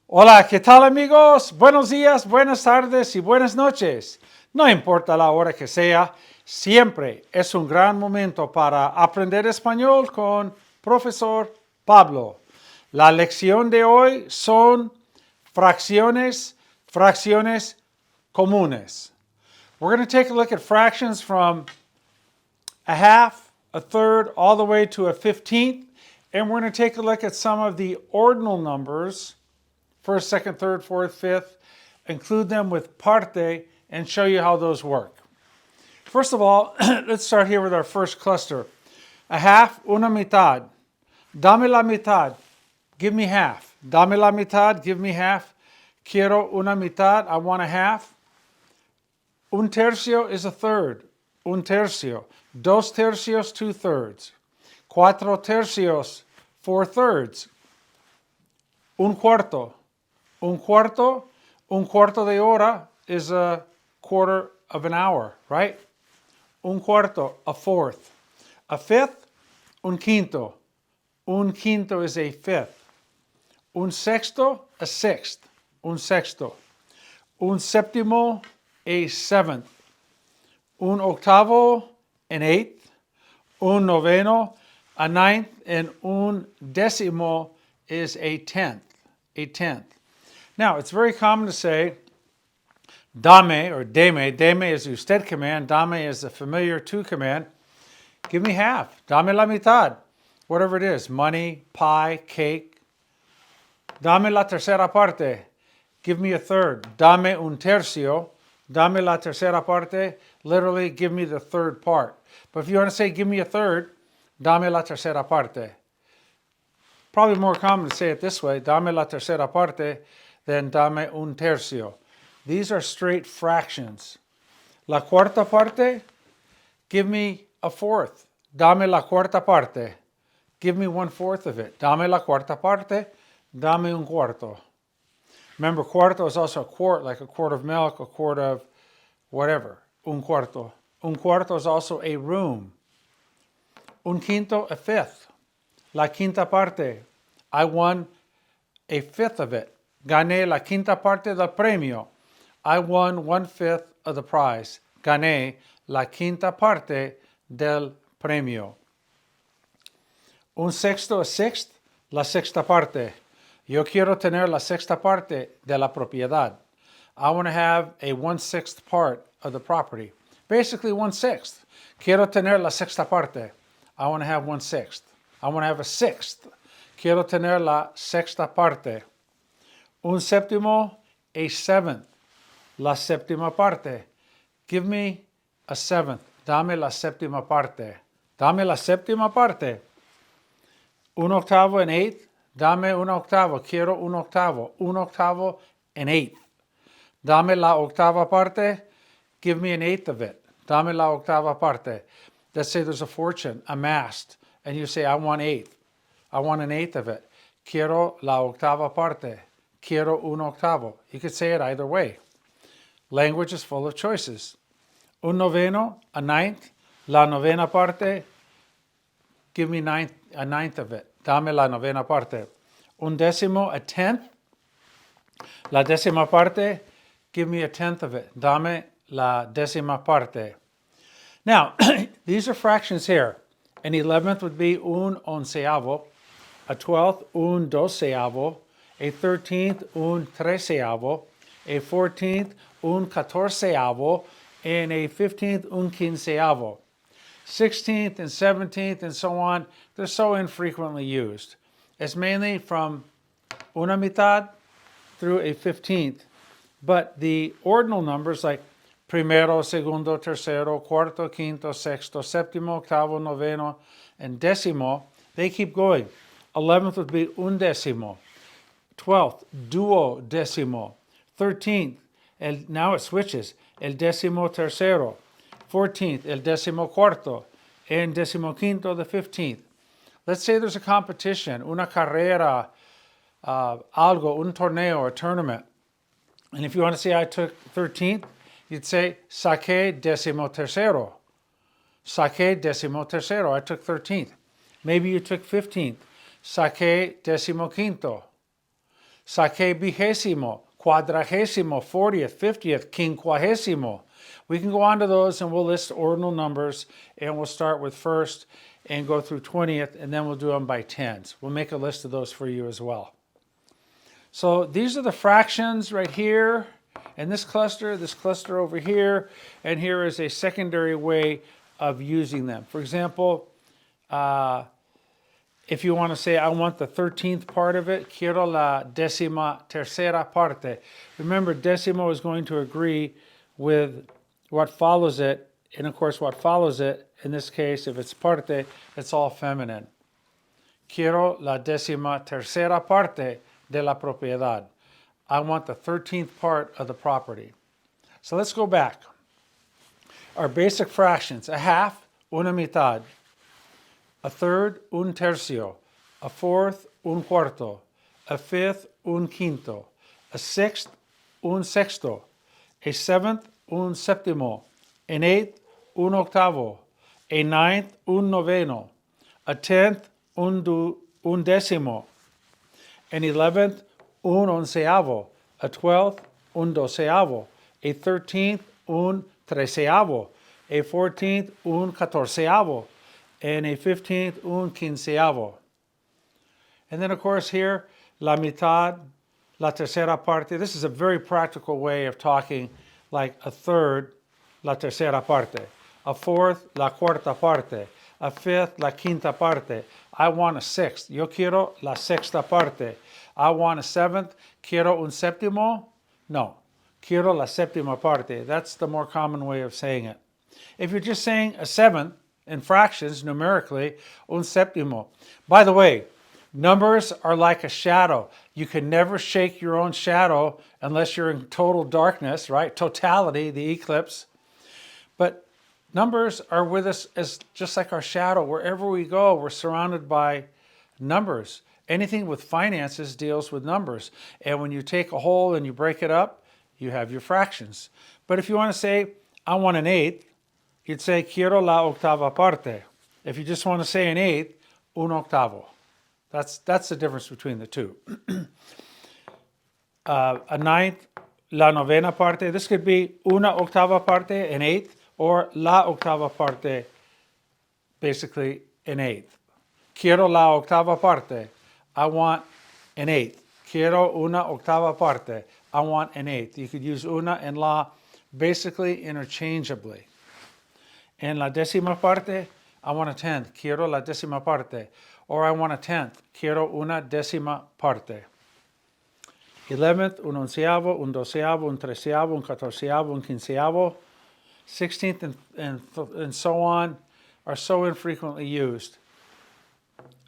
Hola, ¿qué tal amigos? Buenos días, buenas tardes y buenas noches. No importa la hora que sea, siempre es un gran momento para aprender español con Profesor Pablo. La lección de hoy son fracciones comunes. We're going to take a look at fractions from a half, a third, all the way to a 15th, and we're going to take a look at some of the ordinal numbers, first, second, third, fourth, fifth, include them with parte, and show you how those work. First of all, let's start here with our first cluster. A half, una mitad. Dame la mitad. Give me half. Dame la mitad, give me half. Quiero una mitad, I want a half. Un tercio is a third. Un tercio. Dos tercios, 2/3. Cuatro tercios, 4/3. Un cuarto. Un cuarto de hora is a quarter of an hour, right? Un cuarto, a fourth. A fifth, un quinto. Un quinto is a fifth. Un sexto, a sixth. Un sexto. Un séptimo, a seventh. Un octavo, an eighth. Un noveno, a ninth. And un décimo is a tenth. A tenth. Now, it's very common to say dame or deme. Deme is the usted command. Dame is the familiar to command. Give me half. Dame la mitad. Whatever it is. Money, pie, cake. Dame la tercera parte. Give me a third. Dame un tercio. Dame la tercera parte. Literally, give me the third part. But if you want to say give me a third, dame la tercera parte. Probably more common to say it this way. Dame la tercera parte. Then dame un tercio. These are straight fractions. La cuarta parte, give me a fourth. Dame la cuarta parte. Give me 1/4 of it. Dame la cuarta parte, dame un cuarto. Remember, cuarto is also a quart, like a quart of milk, a quart of whatever. Un cuarto. Un cuarto is also a room. Un quinto, a fifth. La quinta parte, I won a fifth of it. Gané la quinta parte del premio. I won 1/5 of the prize. Gané la quinta parte del premio. Un sexto, a sixth, la sexta parte. Yo quiero tener la sexta parte de la propiedad. I want to have a 1/6 part of the property. Basically 1/6. Quiero tener la sexta parte. I want to have 1/6. I want to have a sixth. Quiero tener la sexta parte. Un séptimo, a seventh. La séptima parte. Give me a seventh. Dame la séptima parte. Dame la séptima parte. Un octavo, an eighth. Dame un octavo. Quiero un octavo. Un octavo, an eighth. Dame la octava parte. Give me an eighth of it. Dame la octava parte. Let's say there's a fortune amassed, and you say, I want eighth. I want an eighth of it. Quiero la octava parte. Quiero un octavo. You could say it either way. Language is full of choices. Un noveno, a ninth. La novena parte, give me a ninth of it. Dame la novena parte. Un décimo, a tenth. La décima parte, give me a tenth of it. Dame la décima parte. Now, these are fractions here. An 11th would be un onceavo. A 12th, un doceavo. A 13th, un treceavo. A 14th, un catorceavo. And a 15th, un quinceavo. 16th and 17th and so on, they're so infrequently used. It's mainly from una mitad through a 15th. But the ordinal numbers like primero, segundo, tercero, cuarto, quinto, sexto, séptimo, octavo, noveno, and décimo, they keep going. 11th would be undécimo. 12th, duodécimo. 13th, now it switches, el décimo tercero. 14th, el décimo cuarto. And décimo quinto, the 15th. Let's say there's a competition, una carrera, algo, un torneo, a tournament. And if you want to say I took 13th, you'd say saqué décimo tercero. Saqué décimo tercero, I took 13th. Maybe you took 15th. Saqué décimo quinto. Saque vigésimo, cuadragésimo, 40th, 50th, quincuagésimo. We can go on to those and we'll list ordinal numbers, and we'll start with first and go through 20th, and then we'll do them by tens. We'll make a list of those for you as well. So these are the fractions right here, and this cluster over here, and here is a secondary way of using them. For example, if you want to say, I want the 13th part of it, quiero la décima tercera parte. Remember, decimo is going to agree with what follows it, and of course what follows it, in this case, if it's parte, it's all feminine. Quiero la décima tercera parte de la propiedad. I want the 13th part of the property. So let's go back. Our basic fractions: a half, una mitad; a third, un tercio; a fourth, un cuarto; a fifth, un quinto; a sixth, un sexto; a seventh, un séptimo; an eighth, un octavo; a ninth, un noveno; a tenth, un décimo; an 11th, un onceavo; a 12th, un doceavo; a 13th, un treceavo; a 14th, un catorceavo; and a 15th, un quinceavo. And then, of course, here, la mitad, la tercera parte. This is a very practical way of talking, like a third, la tercera parte; a fourth, la cuarta parte; a fifth, la quinta parte. I want a sixth. Yo quiero la sexta parte. I want a seventh. Quiero un séptimo? No. Quiero la séptima parte. That's the more common way of saying it. If you're just saying a seventh in fractions, numerically, un séptimo. By the way, numbers are like a shadow. You can never shake your own shadow unless you're in total darkness, right? Totality, the eclipse. But numbers are with us as just like our shadow. Wherever we go, we're surrounded by numbers. Anything with finances deals with numbers. And when you take a whole and you break it up, you have your fractions. But if you want to say, I want an eighth, you'd say, quiero la octava parte. If you just want to say an eighth, un octavo. That's the difference between the two. A ninth, la novena parte. This could be una octava parte, an eighth, or la octava parte, basically an eighth. Quiero la octava parte. I want an eighth. Quiero una octava parte. I want an eighth. You could use una and la basically interchangeably. And la décima parte, I want a tenth. Quiero la décima parte. Or I want a tenth. Quiero una décima parte. 11th, un onceavo, un doceavo, un treceavo, un catorceavo, un quinceavo. 16th and so on are so infrequently used.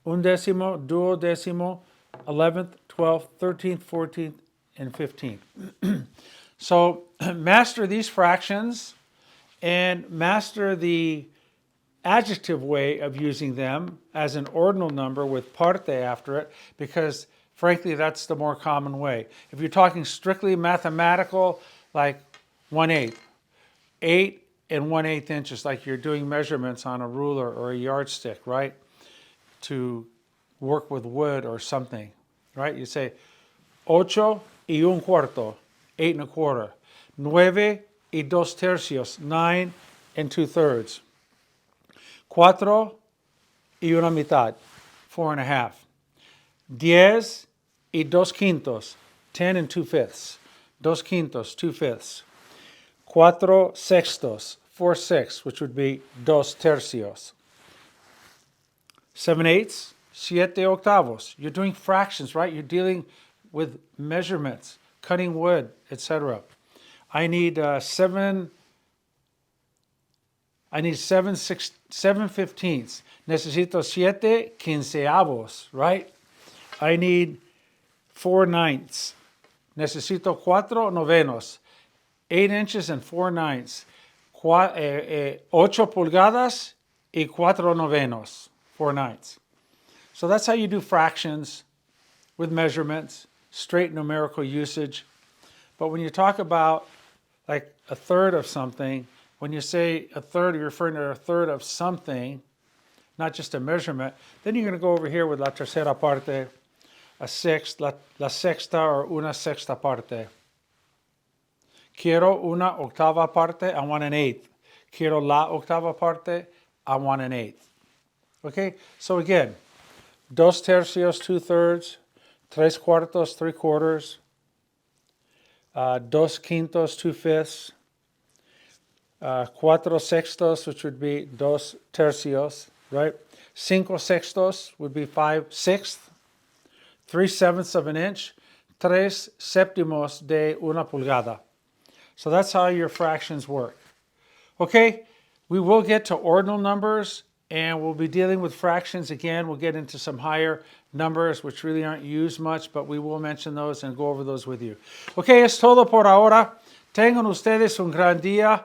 Undécimo, duodécimo, 11th, 12th, 13th, 14th, and 15th. So master these fractions and master the adjective way of using them as an ordinal number with parte after it, because frankly, that's the more common way. If you're talking strictly mathematical, like 1/8, 8 and 1/8 inches, like you're doing measurements on a ruler or a yardstick, right? To work with wood or something, right? You say, 8 y un cuarto, 8 1/4. 9 y 2 tercios, 9 and 2/3. 4 y una mitad, 4 1/2. 10 y 2 quintos, 10 and 2/5. 2 quintos, 2/5. 4 sextos, 4/6, which would be 2 tercios. 7/8, 7 octavos. You're doing fractions, right? You're dealing with measurements, cutting wood, etc. I need 7 15ths. Necesito 7 quinceavos, right? I need 4 ninths. Necesito 4 novenos. 8 inches and 4 ninths. 8 pulgadas y 4 novenos. 4 ninths. So that's how you do fractions with measurements, straight numerical usage. But when you talk about like a third of something, when you say a third, you're referring to a third of something, not just a measurement, then you're going to go over here with la tercera parte, a sixth, la sexta or una sexta parte. Quiero una octava parte, I want an eighth. Quiero la octava parte, I want an eighth. Okay, so again, dos tercios, 2/3, tres cuartos, 3/4, dos quintos, 2/5, cuatro sextos, which would be dos tercios, right? Cinco sextos would be 5/6, 3/7 of an inch, tres séptimos de una pulgada. So that's how your fractions work. Okay, we will get to ordinal numbers and we'll be dealing with fractions again. We'll get into some higher numbers which really aren't used much, but we will mention those and go over those with you. Okay, es todo por ahora. Tengan ustedes un gran día.